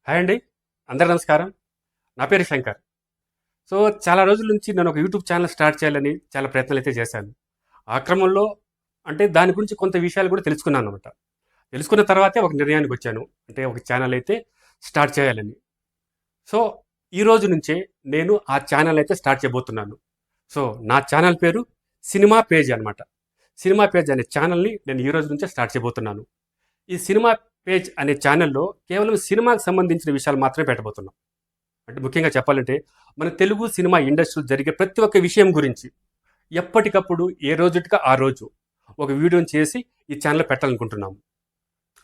Hi అండి. అందరు నమస్కారం. నా పేరు శంకర్. సో, చాలా రోజుల నుంచి నేను ఒక యూట్యూబ్ ఛానల్ స్టార్ట్ చేయాలని చాలా ప్రయత్నాలైతే చేశాను. ఆ క్రమంలో అంటే దాని గురించి కొంత విషయాలు కూడా తెలుసుకున్నాననమాట. తెలుసుకున్న తర్వాతే ఒక నిర్ణయానికొచ్చాను. అంటే ఒక ఛానల్ అయితే స్టార్ట్ చేయాలని. సో, ఈ రోజు నుంచే నేను ఆ ఛానల్ అయితే స్టార్ట్ చేయబోతున్నాను. సో, నా ఛానల్ పేరు సినిమా పేజ్ అనమాట. సినిమా పేజ్ అనే ఛానల్‌ని నేను ఈ రోజు నుంచే స్టార్ట్ చేయబోతున్నాను. ఈ సినిమా పేజ్ అనే ఛానల్‌లో కేవలం సినిమాకి సంబంధించిన విషయాలు మాత్రమే పెట్టబోతున్నాం. అంటే ముఖ్యంగా చెప్పాలంటే మన తెలుగు సినిమా ఇండస్ట్రీలో జరిగే ప్రతి ఒక్క విషయం గురించి ఎప్పటికప్పుడు ఏ రోజుటిగా ఆ రోజు ఒక వీడియోని చేసి ఈ ఛానల్‌లో పెట్టాలనుకుంటున్నాము.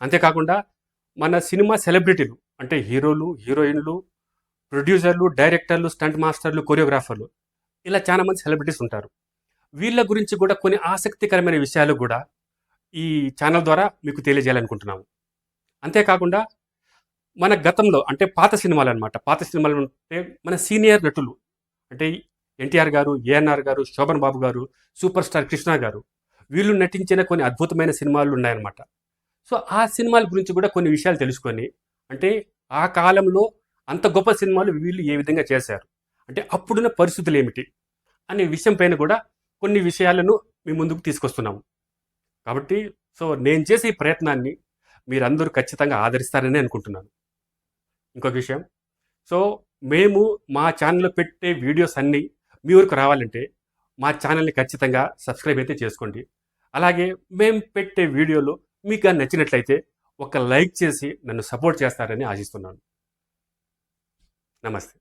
అంతేకాకుండా మన సినిమా సెలబ్రిటీలు అంటే హీరోలు, హీరోయిన్‌లు, ప్రొడ్యూసర్లు, డైరెక్టర్లు, స్టంట్ మాస్టర్లు, కొరియోగ్రాఫర్లు ఇలా చాలా మంది సెలబ్రిటీస్ ఉంటారు. వీళ్ళ గురించి కూడా కొన్ని ఆసక్తికరమైన విషయాలు కూడా ఈ ఛానల్ ద్వారా మీకు తెలియజేయాలనుకుంటున్నాము. అంతేకాకుండా మన గతంలో అంటే పాత సినిమాలనమాట. పాత సినిమాలు అంటే మన సీనియర్ నటులు అంటే ఎన్టీఆర్ గారు, ఏఎన్ఆర్ గారు, శోభన్ బాబు గారు, సూపర్ స్టార్ కృష్ణ గారు వీళ్ళు నటించిన కొన్ని అద్భుతమైన సినిమాలు ఉన్నాయన్నమాట. సో, ఆ సినిమాల గురించి కూడా కొన్ని విషయాలు తెలుసుకొని అంటే ఆ కాలంలో అంత గొప్ప సినిమాలు వీళ్ళు ఏ విధంగా చేశారు? అంటే అప్పుడున్న పరిస్థితులేమిటి? అనే విషయం పైన కూడా కొన్ని విషయాలను మీ ముందుకు తీసుకొస్తున్నాము. కాబట్టి నేను చేసే ఈ ప్రయత్నాన్ని మీరందరూ ఖచ్చితంగా ఆదరిస్తారని అనుకుంటున్నాను. ఇంకొక విషయం, సో మేము మా ఛానల్‌లో పెట్టే వీడియోస్ అన్నీ మీ వరకు రావాలంటే మా ఛానల్‌ని ఖచ్చితంగా సబ్స్క్రైబ్ అయితే చేసుకోండి. అలాగే మేము పెట్టే వీడియోలు మీకు గాని నచ్చినట్లయితే ఒక లైక్ చేసి నన్ను సపోర్ట్ చేస్తారని ఆశిస్తున్నాను. నమస్తే.